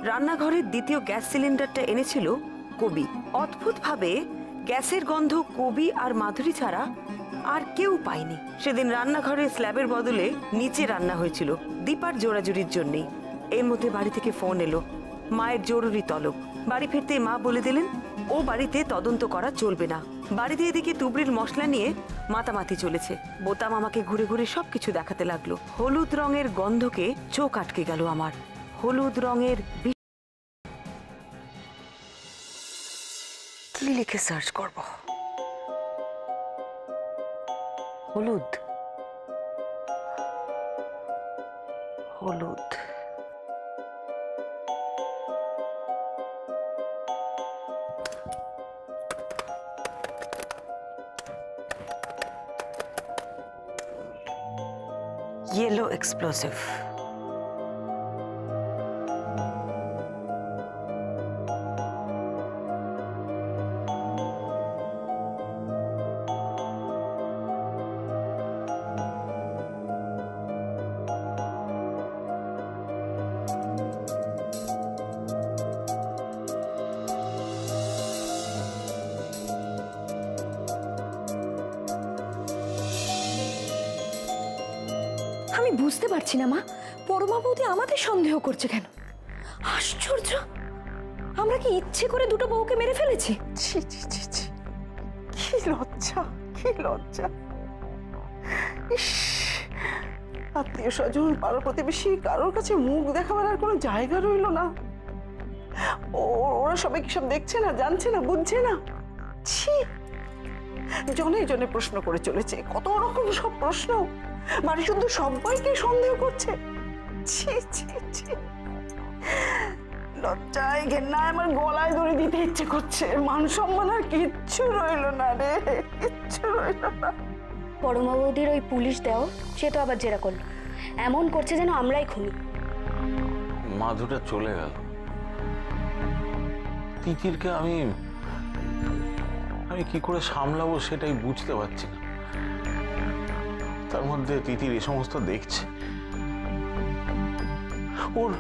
রান্নাঘরের দ্বিতীয় গ্যাস সিলিন্ডারটা এনেছিল কবি। অদ্ভুতভাবে গ্যাসের গন্ধ কবি আর মাধুরী ছাড়া আর কেউ পায়নি। সেদিন রান্নাঘরের স্ল্যাবের বদলে নিচে রান্না হয়েছিল দীপার জোড়াজুড়ির জন্যই। এর মধ্যে বাড়ি থেকে ফোন এলো, মায়ের জরুরি তলব। বাড়ি ফিরতে মা বলে দিলেন ও বাড়িতে তদন্ত করা চলবে না। বাড়িতে এদিকে তুবড়ির মশলা নিয়ে মাতামাতি চলেছে। বোতাম আমাকে ঘুরে ঘুরে সবকিছু দেখাতে লাগলো। হলুদ রঙের গন্ধকে চোখ আটকে গেল আমার। হলুদ রঙের কি লিখে সার্চ করব? হলুদ, হলুদ। Yellow explosive. আমি বুঝতে পারছি না মা, পরমা বৌদি আমাদের সন্দেহ করছে কেন? আশ্চর্য! আমরা কি ইচ্ছে করে দুটো বউকে মেরে ফেলেছি? ছি ছি ছি ছি, কি লজ্জা, কি লজ্জা! আত্মীয় স্বজন, পাড়া প্রতিবেশী কারোর কাছে মুখ দেখাবার আর কোনো জায়গা রইল না। ওরা সবাই কি সব দেখছে না, জানছে না, বুঝছে না? ছি! জনে জনে প্রশ্ন করে চলেছে, কত রকম সব প্রশ্ন। বাড়ি শুধু সবাইকে সন্দেহ করছে। ছি ছি ছি, লজ্জায় ঘেন্নায় আমার গলায় দড়ি দিতে ইচ্ছে করছে। মান সম্মান আর কিচ্ছু রইল না রে, কিচ্ছু রইল না। পরমা বৌদির ওই পুলিশ দেও, সে তো আবার জেরা করলো, এমন করছে যেন আমরাই খুনি। মাধুটা চলে গেল, তিতিরকে আমি কি করে সামলাবো সেটাই বুঝতে পারছি না। তার মধ্যে তিতির এ সমস্ত দেখছে, ওর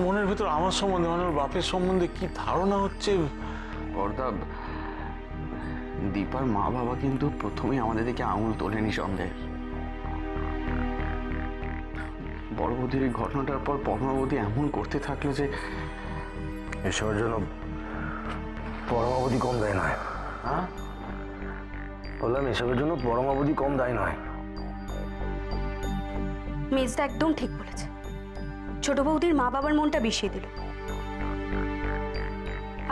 মনের ভিতর আমার সম্বন্ধে, মানে ওর বাপের সম্বন্ধে কি ধারণা হচ্ছে। অর্থাৎ দীপার মা বাবা কিন্তু প্রথমেই আমাদের দিকে আঙুল তোলেনি সন্দেহ। বড় বৌদির এই ঘটনাটার পর পরমা বৌদি এমন করতে থাকলো যে এসবের জন্য পরমা বৌদি কম দায় নয়। হ্যাঁ বললাম এসবের জন্য পরমা বৌদি কম দায় নয়। মেজদা একদম ঠিক বলেছে, ছোট বৌদির মা বাবার মনটা বিষিয়ে দিল।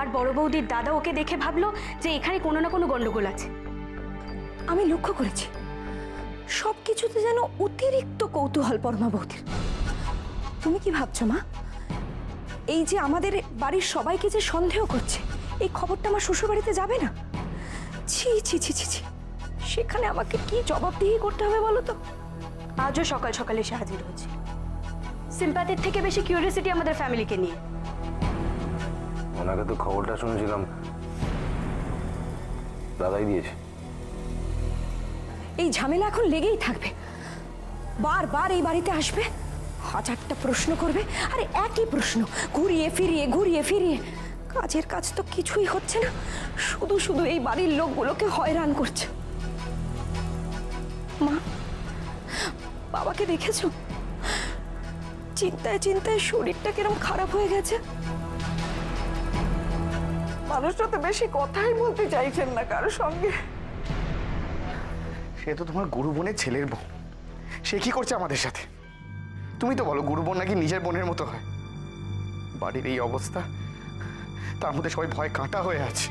আর বড় বৌদির দাদা ওকে দেখে ভাবলো যে এখানে কোনো না কোনো গন্ডগোল আছে। আমি লক্ষ্য করেছি সবকিছুতে যেন অতিরিক্ত কৌতূহল পরমা বৌদির। তুমি কি ভাবছো মা, এই যে আমাদের বাড়ির সবাইকে যে সন্দেহ করছে, এই খবরটা আমার শ্বশুর বাড়িতে যাবে না? ছি ছি ছি ছি ছি, সেখানে আমাকে কি জবাবদিহি করতে হবে বলো তো? আজও সকাল সকালে এসে হাজির হয়েছে, সিম্প্যাথির থেকে বেশি কিউরিয়াসিটি আমাদের ফ্যামিলিকে নিয়ে। ওনাকে তো খবরটা শুনেছিলাম দাদাই দিয়েছে। এই ঝামেলা এখন লেগেই থাকবে, বারবার এই বাড়িতে আসবে, হাজারটা প্রশ্ন করবে, আরে একই প্রশ্ন ঘুরিয়ে ফিরিয়ে ঘুরিয়ে ফিরিয়ে। কাজের কাজ তো কিছুই হচ্ছে না, শুধু শুধু এই বাড়ির লোকগুলোকে হয়রান করছে। মা, বাবাকে দেখেছো? চিন্তায় চিন্তায় শরীরটা কিরম খারাপ হয়ে গেছে। মানুষটা তো বেশি কথাই বলতে চাইছেন না কারোর সঙ্গে। সে তো তোমার গুরু বোনের ছেলের বউ, সে কি করছে আমাদের সাথে? তুমি তো বলো গুরু বোন নাকি নিজের বোনের মতো হয়। বাড়ির এই অবস্থা, তার মধ্যে সবাই ভয় কাঁটা হয়ে আছে।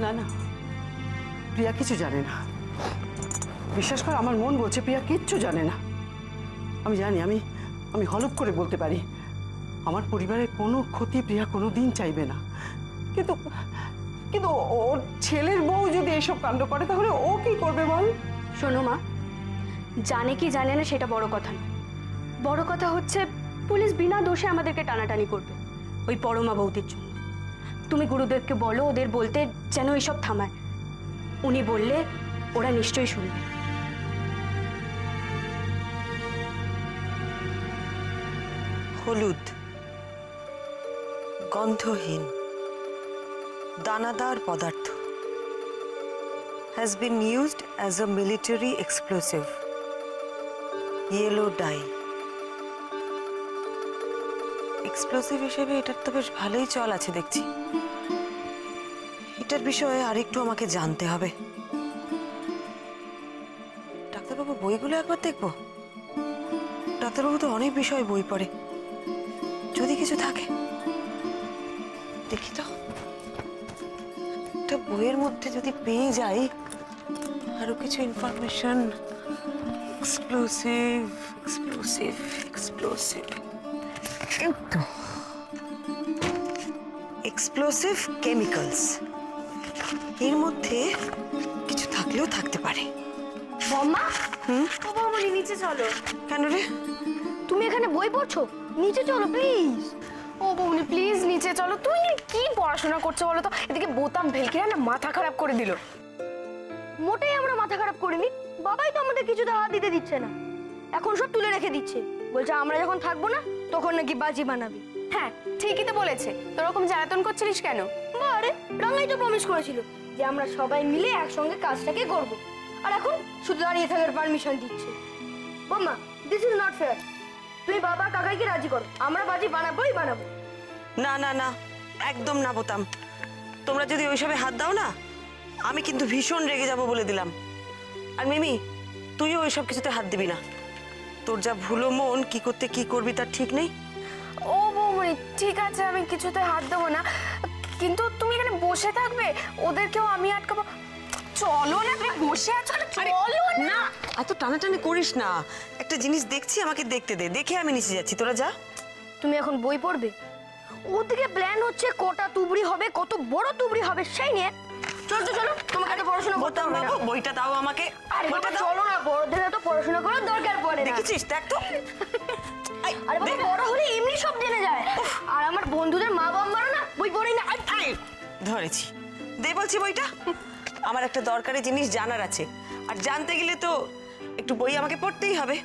না না, প্রিয়া কিছু জানে না, বিশ্বাস কর, আমার মন বলছে প্রিয়া কিচ্ছু জানে না। আমি জানি, আমি হলফ করে বলতে পারি, আমার পরিবারের কোনো ক্ষতি প্রিয়া কোনোদিন চাইবে না। কিন্তু কিন্তু ওর ছেলের বউ যদি এসব কাণ্ড করে তাহলে ও কি করবে বল? শোনো মা, জানে কি জানে না সেটা বড় কথা না, বড় কথা হচ্ছে পুলিশ বিনা দোষে আমাদেরকে টানাটানি করবে ওই পরমা বৌদির জন্য। তুমি গুরুদেবকে বলো ওদের বলতে যেন এইসব থামায়, উনি বললে ওরা নিশ্চয়ই শুনবে। হলুদ, গন্ধহীন, দানাদার পদার্থ, has been used as a military explosive. Yellow dye. Explosive হিসেবে এটার তো বেশ ভালোই চল আছে দেখছি। এটার বিষয়ে আরেকটু আমাকে জানতে হবে। ডাক্তারবাবু বইগুলো একবার দেখবো। ডাক্তারবাবু তো অনেক বিষয় বই পড়ে, যদি কিছু থাকে দেখি তো। একটা বইয়ের মধ্যে যদি পেয়ে যাই আরো কিছু information. Explosive explosive explosive explosive chemicals, এর মধ্যে কিছু থাকলেও থাকতে পারে। বম্মা, ও বৌমনি নিচে চলো। কেন রে? তুমি এখানে বই পড়ছো? নিচে চলো প্লিজ। ও বৌমনি প্লিজ নিচে চলো। তুমি কি পড়াশোনা করছো বলো তো? এদিকে বোতাম ভেলকিরা না মাথা খারাপ করে দিল। মোটেই আমরা মাথা খারাপ করিনি, বাবাই তো আমাদের কিছুতে হাত দিতে দিচ্ছে না, এখন সব তুলে রেখে দিচ্ছে, বলছে আমরা যখন থাকবো না তখন নাকি বাজি বানাবি। হ্যাঁ ঠিকই তো বলেছে। তোর ওরকম জ্বালাতন করছিলিস কেন? আরে রাঙাই তো প্রমিস করেছিল যে আমরা সবাই মিলে একসঙ্গে কাজটাকে করব, আর এখন শুধু দাঁড়িয়ে থাকার পারমিশন দিচ্ছে। বম্মা, দিস ইজ নট ফেয়ার। তুমি বাবা কাকাইকে রাজি করো, আমরা বাজি বানাবোই বানাবো। না না না, একদম না বোতাম। তোমরা যদি ওইসবে হাত দাও না, আমি কিন্তু ভীষণ রেগে যাব বলে দিলাম। আর মিমি, তুইও ওইসব কিছুতে হাত দিবি না। তোর যা ভুলো মন, কি করতে কি করবি তার ঠিক নেই। ও বৌমনি ঠিক আছে, আমি কিছুতে হাত দেবো না, কিন্তু তুমি এখানে বসে থাকবে, ওদেরকেও আমি আটকাবো। চলো না, তুমি বসে আছো, চলো না। এত টানাটানি করিস না। একটা জিনিস দেখছি, আমাকে দেখতে দে, দেখে আমি নিচে যাচ্ছি, তোরা যা। তুমি এখন বই পড়বে, ওদিকে প্ল্যান হচ্ছে কটা তুবড়ি হবে, কত বড় তুবড়ি হবে সেই নিয়ে। চলো চলো, তোমাকে একটা পড়াশোনা করতে হবে না। বইটা দাও আমাকে। আরে বাবা চলো না, বড়দের তো পড়াশোনা করার দরকার পড়ে না। দেখেছিস, দেখ তো। আরে বাবা বড় হলে এমনি সব জেনে যায়। আর আমার বন্ধুদের মা বাবারও না বই পড়েই না। ধরেছি, দে বলছি বইটা। আমার একটা দরকারি জিনিস জানার আছে, আর জানতে গেলে তো একটু বই আমাকে পড়তেই হবে।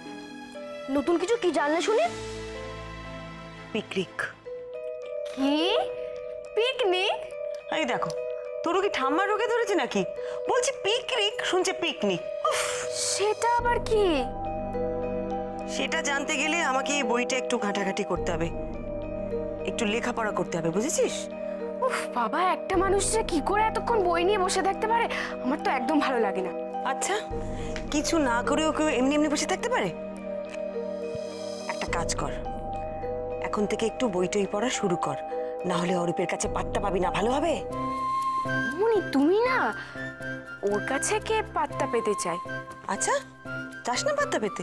নতুন কিছু কি জানলে শুনি? পিকনিক। কি পিকনিক? এই দেখো, তোরও কি ঠাম্মা রোগে ধরেছে নাকি? বলছি পিকনিক, শুনছে পিকনিক। সেটা আবার কি? সেটা জানতে গেলে আমাকে এই বইটা একটু ঘাঁটাঘাঁটি করতে হবে, একটু লেখাপড়া করতে হবে, বুঝেছিস? উফ বাবা, একটা মানুষ যে কি করে এতক্ষণ বই নিয়ে বসে থাকতে পারে, আমার তো একদম ভালো লাগে না। আচ্ছা, কিছু না করেও কেউ এমনি এমনি বসে থাকতে পারে? একটা কাজ কর, এখন থেকে একটু বইটই পড়া শুরু কর, না হলে অরূপের কাছে পাত্তা পাবি না। ভালো হবে? মনি তুমি না, ওর কাছে কে পাত্তা পেতে চায়? আচ্ছা, চাস না পাত্তা পেতে?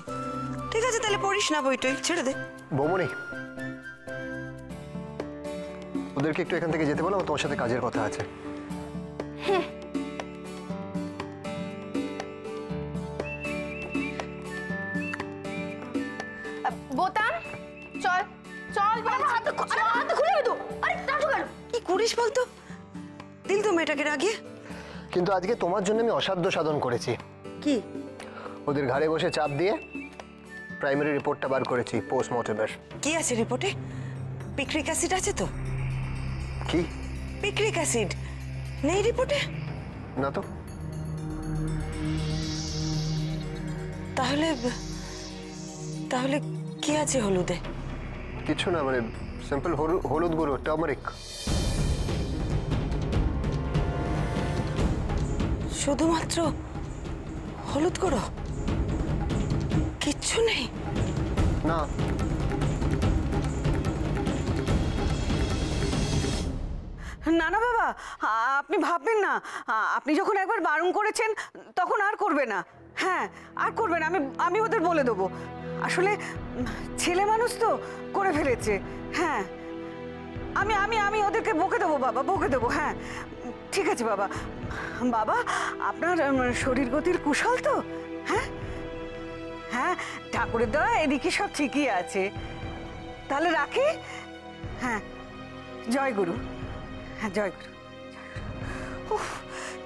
ঠিক আছে, তাহলে পড়িস না বইটই, ছেড়ে দে। বৌমনি, ওদেরকে একটু এখান থেকে যেতে বলো, তোমার সাথে কাজের কথা আছে। বোতাম, চল চল, হাত খুলে দাও। আরে টাটো কেন? কি করিস বলতো? দিল তো মেয়েটাকে রাগিয়ে। কিন্তু আজকে তোমার জন্য আমি অসাধ্য সাধন করেছি। কি? ওদের ঘাড়ে বসে চাপ দিয়ে প্রাইমারি রিপোর্টটা বার করেছি পোস্টমর্টেমের। কি আছে রিপোর্টে? পিক্রিক অ্যাসিড আছে তো? কি? পিক্রিক অ্যাসিড নেই রিপোর্টে? না তো। তাহলে তাহলে কি আছে হলুদে? কিছু না, মানে সিম্পল হলুদ গুঁড়ো, টার্মারিক। শুধুমাত্র হলুদ গুঁড়ো, কিচ্ছু নেই? না। না না বাবা, আপনি ভাববেন না। আপনি যখন একবার বারণ করেছেন তখন আর করবে না। হ্যাঁ, আর করবে না। আমি ওদের বলে দেবো। আসলে ছেলে মানুষ তো, করে ফেলেছে। হ্যাঁ, আমি আমি আমি ওদেরকে বকে দেবো বাবা, বকে দেবো। হ্যাঁ ঠিক আছে বাবা। বাবা, আপনার শরীর গতির কুশল তো? হ্যাঁ হ্যাঁ, ঠাকুরের দয়া এদিকে সব ঠিকই আছে। তাহলে রাখি। হ্যাঁ, জয় গুরু। হ্যাঁ, জয় গুরু।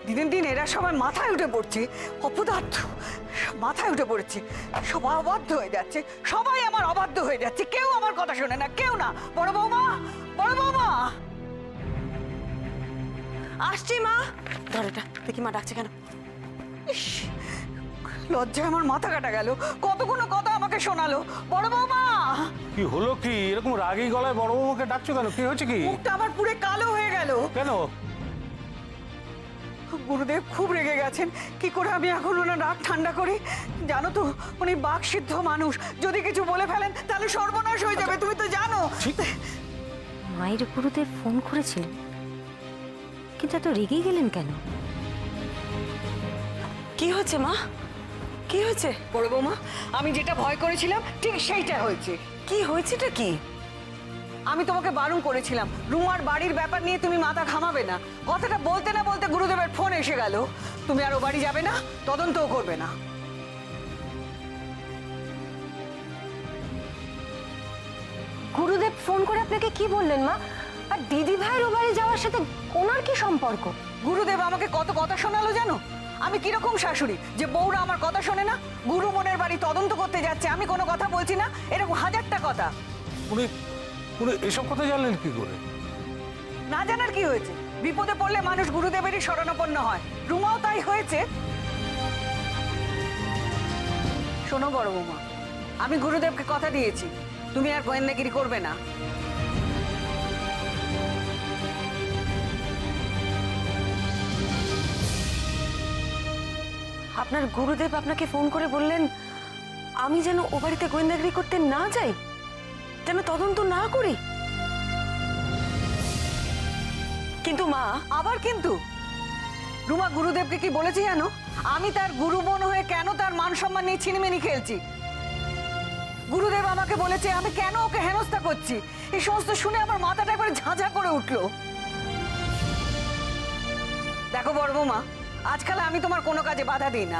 দিনের দিন এরা সবাই মাথায় উঠে পড়ছে, অপদার্থ, মাথায় উঠে পড়েছে, সব অবাধ্য হয়ে যাচ্ছে, সবাই আমার অবাধ্য হয়ে যাচ্ছে, কেউ আমার কথা শোনে না, কেউ না। বড় বৌমা, বড় বৌমা! আসছি মা। ধর এটা, দেখি মা ডাকছে কেন। ইস, লজ্জায় আমার মাথা কাটা গেল, কতগুলো কথা আমাকে শোনালো। বড় বৌমা! কি হলো কি? এরকম রাগী গলায় বড় বৌমাকে ডাকছো কেন? কি হয়েছে কি? মুখটা আমার পুরো কালো হয়ে গেল। কেন? গুরুদেব খুব রেগে গেছেন। কি করে আমি এখন ওনার রাগ ঠান্ডা করি? জানো তো উনি বাকসিদ্ধ মানুষ, যদি কিছু বলে ফেলেন তাহলে সর্বনাশ হয়ে যাবে, তুমি তো জানো। মায়ের গুরুদেব ফোন করেছিলেন, কিন্তু এত রেগে গেলেন কেন? কি হচ্ছে মা? কি হয়েছে? বড় বৌমা, আমি যেটা ভয় করেছিলাম ঠিক সেইটা হয়েছে। কি হয়েছেটা কি? আমি তোমাকে বারণ করেছিলাম রুমার বাড়ির ব্যাপার নিয়ে তুমি মাথা ঘামাবে না। কথাটা বলতে না বলতে গুরুদেবের ফোন এসে গেল। তুমি আর ও বাড়ি যাবে না, তদন্তও করবে না। গুরুদেব ফোন করে আপনাকে কি বললেন মা? আর দিদি ভাইয়ের ও বাড়ি যাওয়ার সাথে ওনার কি সম্পর্ক? গুরুদেব আমাকে কত কথা শোনালো জানো? আমি কিরকম শাশুড়ি যে বউরা আমার কথা শোনে না? গুরু মনের বাড়ি তদন্ত করতে যাচ্ছে, আমি কোনো কথা বলছি না, এরকম হাজারটা কথা। উনি উনি এসব কথা জানলেন কি করে? না জানার কি হয়েছে? বিপদে পড়লে মানুষ গুরুদেবেরই শরণাপন্ন হয়, রুমাও তাই হয়েছে। শোনো বড় বৌমা, আমি গুরুদেবকে কথা দিয়েছি তুমি আর গোয়েন্দাগিরি করবে না। আপনার গুরুদেব আপনাকে ফোন করে বললেন আমি যেন ও বাড়িতে গোয়েন্দাগিরি করতে না যাই, যেন তদন্ত না করি। কিন্তু মা, আবার কিন্তু? রুমা গুরুদেবকে কি বলেছি জানো? আমি তার গুরু বোন হয়ে কেন তার মান সম্মান নিয়ে ছিনিমিনি খেলছি। গুরুদেব আমাকে বলেছে আমি কেন ওকে হেনস্থা করছি। এই সমস্ত শুনে আমার মাথাটা একবারে ঝাঁঝা করে উঠলো। দেখো বড় বৌমা, আজকাল আমি তোমার কোনো কাজে বাধা দিই না।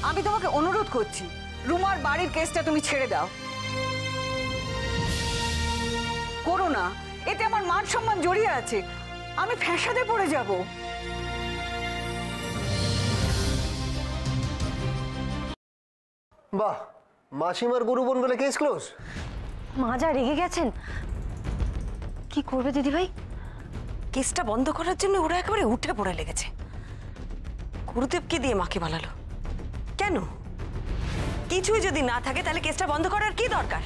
আমি তোমাকে অনুরোধ করছি রুমার বাড়ির কেসটা তুমি ছেড়ে দাও। করো না, এতে আমার মান সম্মান জড়িয়ে আছে, আমি ফ্যাসাদে পড়ে যাব। বাহ, মাসিমার গুরু বোন বলে কেস ক্লোজ। মা যা রেগে গেছেন, কি করবে দিদি ভাই? কেসটা বন্ধ করার জন্য ওরা একেবারে উঠে পড়ে লেগেছে। গুরুদেবকে দিয়ে মাকে বানালো কেন? কিছুই যদি না থাকে তাহলে কেসটা বন্ধ করার কি দরকার?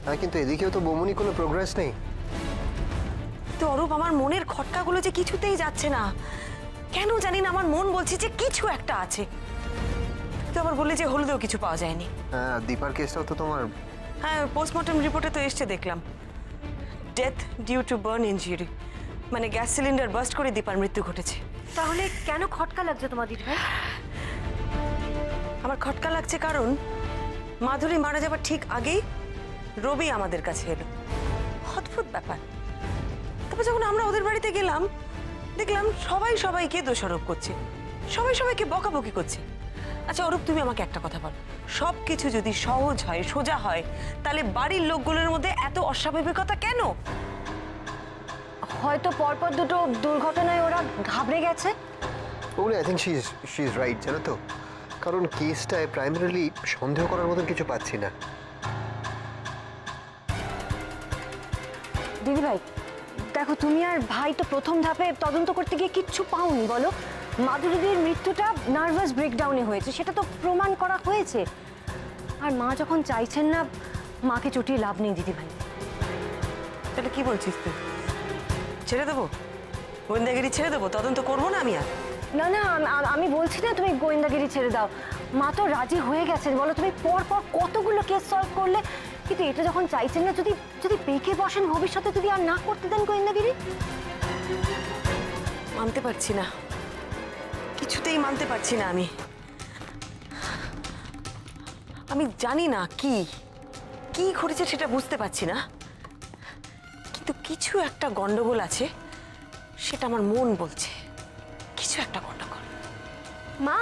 হ্যাঁ, কিন্তু এদিকেও তো বৌমনি কোনো প্রোগ্রেস নেই। তো অরূপ, আমার মনের খটকাগুলো যে কিছুতেই যাচ্ছে না, কেন জানি না। আমার মন বলছে যে কিছু একটা আছে। তো আবার বললে যে হলুদেও কিছু পাওয়া যায়নি। হ্যাঁ, দীপার কেসটাও তো তোমার। হ্যাঁ, পোস্টমর্টম রিপোর্টে তো এসছে দেখলাম, death due to burn injury, মানে গ্যাস সিলিন্ডার বাস্ট করে দীপার মৃত্যু ঘটেছে। তাহলে কেন খটকা লাগছে তোমার দিদি ভাই? আমার খটকা লাগছে কারণ মাধুরী মারা যাবার ঠিক আগেই রবি আমাদের কাছে এলো। অদ্ভুত ব্যাপার। তারপর যখন আমরা ওদের বাড়িতে গেলাম, দেখলাম সবাই সবাইকে দোষারোপ করছে, সবাই সবাইকে বকাবকি করছে। আচ্ছা অরূপ, তুমি আমাকে একটা কথা বলো, সব কিছু যদি সহজ হয়, সোজা হয়, তাহলে বাড়ির লোকগুলোর মধ্যে এত অস্বাভাবিকতা কেন? হয়তো পরপর দুটো দুর্ঘটনায় ওরা ঘাবড়ে গেছে। ওগুলো I think she is right, জানো তো। কারণ কেসটায় প্রাইমারিলি সন্দেহ করার মতন কিছু পাচ্ছি না। দিদি ভাই দেখো, তুমি আর ভাই তো প্রথম ধাপে তদন্ত করতে গিয়ে কিচ্ছু পাওনি। বলো, মাধুরীদের মৃত্যুটা নার্ভাস ব্রেকডাউনে হয়েছে, সেটা তো প্রমাণ করা হয়েছে। আর মা যখন চাইছেন না, মাকে চটিয়ে লাভ নেই দিদি ভাই। তাহলে কি বলছিস তুই? ছেড়ে দেবো গোয়েন্দাগিরি? ছেড়ে দেবো? তদন্ত করবো না আমি আর? না না, আমি বলছি না তুমি গোয়েন্দাগিরি ছেড়ে দাও। মা তো রাজি হয়ে গেছেন। বলো, তুমি পর পর কতগুলো কেস সলভ করলে, কিন্তু এটা যখন চাইছেন না, যদি যদি পেকে বসেন ভবিষ্যতে, যদি আর না করতে দেন গোয়েন্দাগিরি। মানতে পারছি না, কিছুতেই মানতে পারছি না। আমি জানি না কি কি ঘটেছে সেটা বুঝতে পারছি না, কিন্তু কিছু একটা গন্ডগোল আছে, সেটা আমার মন বলছে। কিছু একটা গন্ডগোল। মা,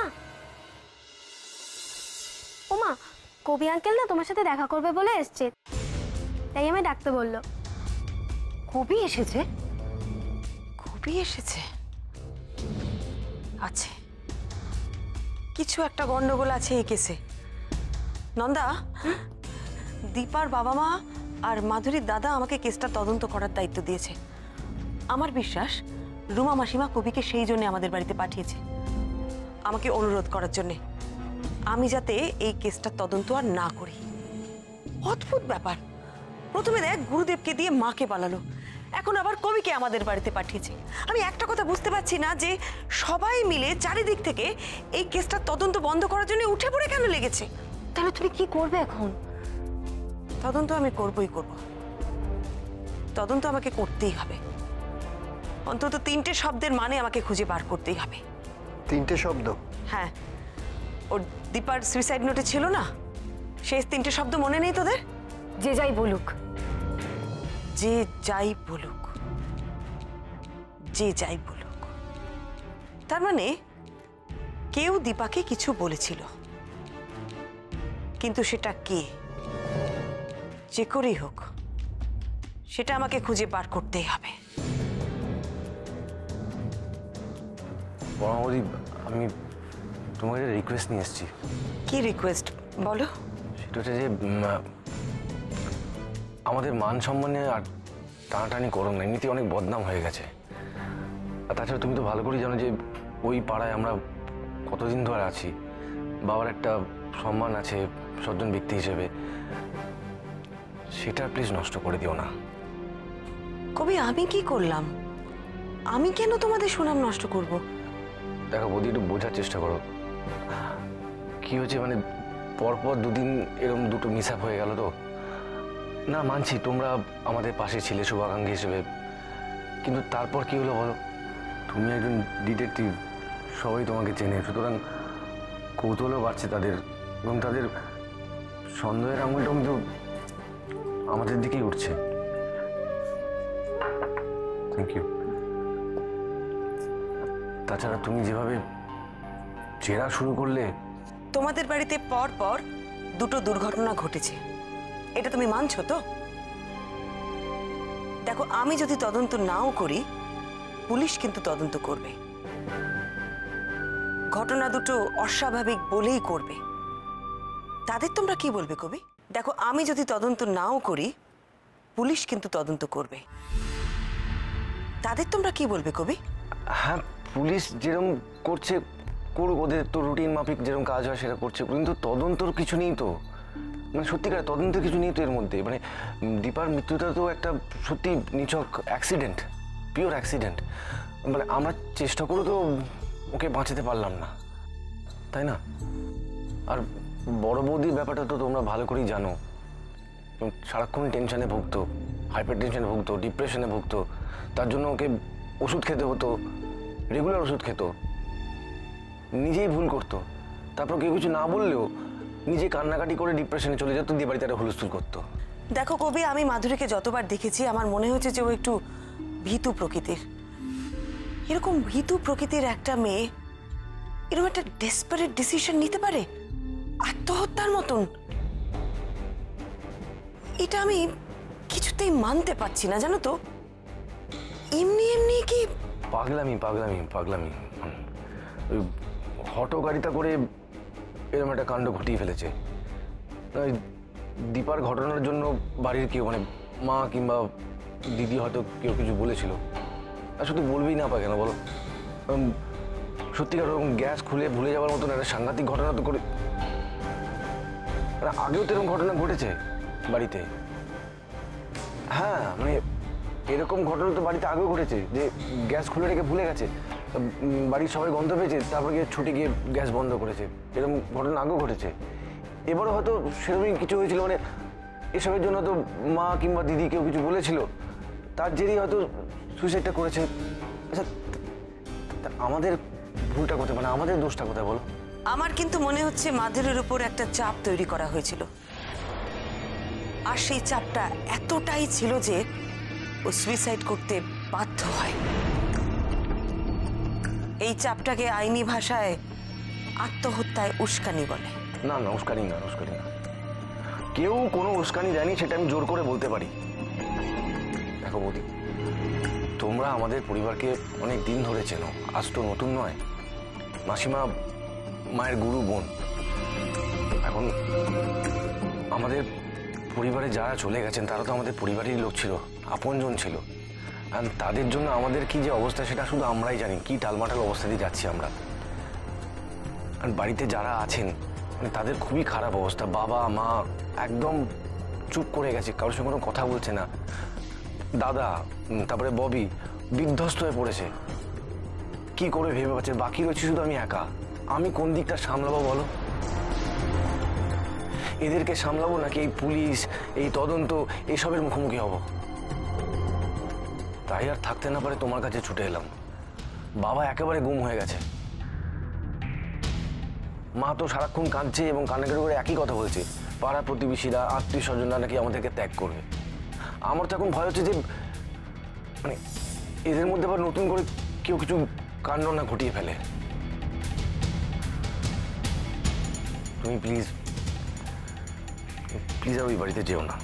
ও মা, কবি আঙ্কেল না তোমার সাথে দেখা করবে বলে এসছে, তাই আমি ডাকতে বললো। কবি এসেছে? কবি এসেছে? আছে, কিছু একটা গন্ডগোল আছে এই কেসে। নন্দা, দীপার বাবা মা আর মাধুরীর দাদা আমাকে কেসটা তদন্ত করার দায়িত্ব দিয়েছে। আমার বিশ্বাস রুমা মাসিমা কবিকে সেই জন্য আমাদের বাড়িতে পাঠিয়েছে, আমাকে অনুরোধ করার জন্যে আমি যাতে এই কেসটা তদন্ত আর না করি। অদ্ভুত ব্যাপার, প্রথমে দেখ গুরুদেবকে দিয়ে মাকে পালালো, এখন আবার কবিকে আমাদের বাড়িতে পাঠিয়েছে। আমি একটা কথা বুঝতে পারছি না যে সবাই মিলে চারিদিক থেকে এই কেসটা তদন্ত বন্ধ করার জন্য উঠে পড়ে কেন লেগেছে। তাহলে তুমি কি করবে এখন? তদন্ত আমি করবই করব, তদন্ত আমাকে করতেই হবে। অন্তত 3টে শব্দের মানে আমাকে খুঁজে বার করতেই হবে। 3টে শব্দ? হ্যাঁ, ওর দীপার সুইসাইড নোটে ছিল না, শেষ 3টে শব্দ মনে নেই তোদের? যে যাই বলুক, যে যাই বলুক, যে যাই বলুক। তার মানে কেউ দীপাকে কিছু বলেছিল, কিন্তু সেটা কে, যে করেই হোক সেটা আমাকে খুঁজে বার করতেই হবে। বড়মাবুদি, আমি তোমাকে একটা রিকোয়েস্ট নিয়ে এসেছি। কি রিকোয়েস্ট বলো? সেটা হচ্ছে যে আমাদের মান সম্মানে আর টানাটানি করো না, এমনিতে অনেক বদনাম হয়ে গেছে। আর তাছাড়া তুমি তো ভালো করেই জানো যে ওই পাড়ায় আমরা কতদিন ধরে আছি, বাবার একটা সম্মান আছে সজ্জন ব্যক্তি হিসেবে, সেটা প্লিজ নষ্ট করে দিও না। কবি, আমি কি করলাম? আমি কেন তোমাদের সুনাম নষ্ট করব? দেখো বৌদি, একটু বোঝার চেষ্টা করো কি হয়েছে। মানে পরপর 2 দিন এরকম দুটো মিস আপ হয়ে গেল তো। না মানছি তোমরা আমাদের পাশে ছিলে শুভাকাঙ্ক্ষী হিসেবে, কিন্তু তারপর কি হলো বলো? তুমি একজন ডিটেকটিভ, সবাই তোমাকে চেনে, সুতরাং কৌতূহলও বাড়ছে তাদের, এবং তাদের সন্দেহের আঙুলটা কিন্তু আমাদের দিকেই উঠছে। Thank you. তাছাড়া তুমি যেভাবে জেরা শুরু করলে। তোমাদের বাড়িতে পর পর 2টো দুর্ঘটনা ঘটেছে, এটা তুমি মানছো তো? দেখো, আমি যদি তদন্ত নাও করি, পুলিশ কিন্তু তদন্ত করবে। ঘটনা দুটো অস্বাভাবিক বলেই করবে। তাদের তোমরা কি বলবে কবি? দেখো, আমি যদি তদন্ত নাও করি, পুলিশ কিন্তু তদন্ত করবে। তাদের তোমরা কি বলবে কবি? হ্যাঁ, পুলিশ যেরকম করছে করুক, ওদের তো রুটিন মাফিক যেরকম কাজ হয় সেটা করছে, কিন্তু তদন্তর কিছু নেই তো। মানে সত্যিকার তদন্তের কিছু নেই তো এর মধ্যে। মানে দীপার মৃত্যুটা তো একটা সত্যি নিছক অ্যাক্সিডেন্ট, পিওর অ্যাক্সিডেন্ট। মানে আমরা চেষ্টা করে তো ওকে বাঁচাতে পারলাম না, তাই না? আর বড় বৌদির ব্যাপারটা তো তোমরা ভালো করেই জানো, সারাক্ষণ টেনশনে ভুগতো, হাইপার টেনশনে ভুগতো, ডিপ্রেশনে ভুগতো। তার জন্য ওকে ওষুধ খেতে হতো, রেগুলার ওষুধ খেত, নিজেই ভুল করতো, তারপর কেউ কিছু না বললেও নিজে কান্নাকাটি করে ডিপ্রেশনে চলে যেত, দিয়ে বাড়িতে একটা হুলস্থুল করতো। দেখো কবি, আমি মাধুরীকে যতবার দেখেছি আমার মনে হয়েছে যে ও একটু ভীতু প্রকৃতির। এরকম ভীতু প্রকৃতির একটা মেয়ে এরকম একটা ডেসপারেট ডিসিশন নিতে পারে, আত্মহত্যার মতন? এটা আমি কিছুতেই মানতে পারছি না, জানো তো। এমনি এমনি কি পাগলামি পাগলামি পাগলামি, ওই হঠকারিতা করে এরকম একটা কাণ্ড ঘটিয়ে ফেলেছে। ওই দীপার ঘটনার জন্য বাড়ির কেউ, মানে মা কিংবা দিদি হয়তো কেউ কিছু বলেছিল, আর শুধু বলবেই না পায় কেন বলো? সত্যিকার ওরকম গ্যাস খুলে ভুলে যাওয়ার মতন একটা সাংঘাতিক ঘটনা তো করে, আগেও তো এরকম ঘটনা ঘটেছে বাড়িতে। হ্যাঁ, মানে এরকম ঘটনা তো বাড়িতে আগেও ঘটেছে, যে গ্যাস খুলে রেখে ভুলে গেছে, বাড়ির সবাই গন্ধ পেয়েছে, তারপর গিয়ে ছুটে গিয়ে গ্যাস বন্ধ করেছে। এরকম ঘটনা আগেও ঘটেছে। এবারও হয়তো সেরকমই কিছু হয়েছিল, মানে এসবের জন্য তো মা কিংবা দিদি কেউ কিছু বলেছিল, তার জেরেই হয়তো সুইসাইডটা করেছে। আচ্ছা, আমাদের ভুলটা কোথায়, মানে আমাদের দোষটা কোথায় বলো? আমার কিন্তু মনে হচ্ছে মাধুরীর উপর একটা চাপ তৈরি করা হয়েছিল, আর সেই চাপটা এতটাই ছিল যে ও সুইসাইড করতে বাধ্য হয়। এই চাপটাকে আইনি ভাষায় আত্মহত্যায় উস্কানি বলে। না না, উস্কানি না, উস্কানি না। কেউ কোনো উস্কানি দেয়নি, সেটা আমি জোর করে বলতে পারি। দেখো বৌদি, তোমরা আমাদের পরিবারকে অনেক দিন ধরে চেনো, আজ তো নতুন নয়। মাসিমা মায়ের গুরু বোন। এখন আমাদের পরিবারে যারা চলে গেছেন তারা তো আমাদের পরিবারেরই লোক ছিল, আপনজন ছিল। আর তাদের জন্য আমাদের কি যে অবস্থা সেটা শুধু আমরাই জানি, কি টালমাটাল অবস্থা দিয়ে যাচ্ছি আমরা। আর বাড়িতে যারা আছেন মানে তাদের খুবই খারাপ অবস্থা। বাবা মা একদম চুপ করে গেছে, কারোর সঙ্গে কোনো কথা বলছে না। দাদা তারপরে ববি বিধ্বস্ত হয়ে পড়েছে, কি করে ভেবে পাচ্ছে। বাকি রয়েছে শুধু আমি একা। আমি কোন দিকটা সামলাবো বলো? এদেরকে সামলাবো নাকি এই পুলিশ, এই তদন্ত, এইসবের মুখোমুখি হব? তাই আর থাকতে না পারে তোমার কাছে ছুটে এলাম। বাবা একেবারে গুম হয়ে গেছে, মা তো সারাক্ষণ কাঁদছে এবং কান্নাকাটি করে একই কথা বলছে, পাড়া প্রতিবেশীরা আত্মীয় স্বজনরা নাকি আমাদেরকে ত্যাগ করবে। আমার তো এখন ভয় হচ্ছে যে মানে এদের মধ্যে আবার নতুন করে কেউ কিছু কাণ্ড না ঘটিয়ে ফেলে। তুমি প্লিজ প্লিজ আর ওই বাড়িতে যেও না।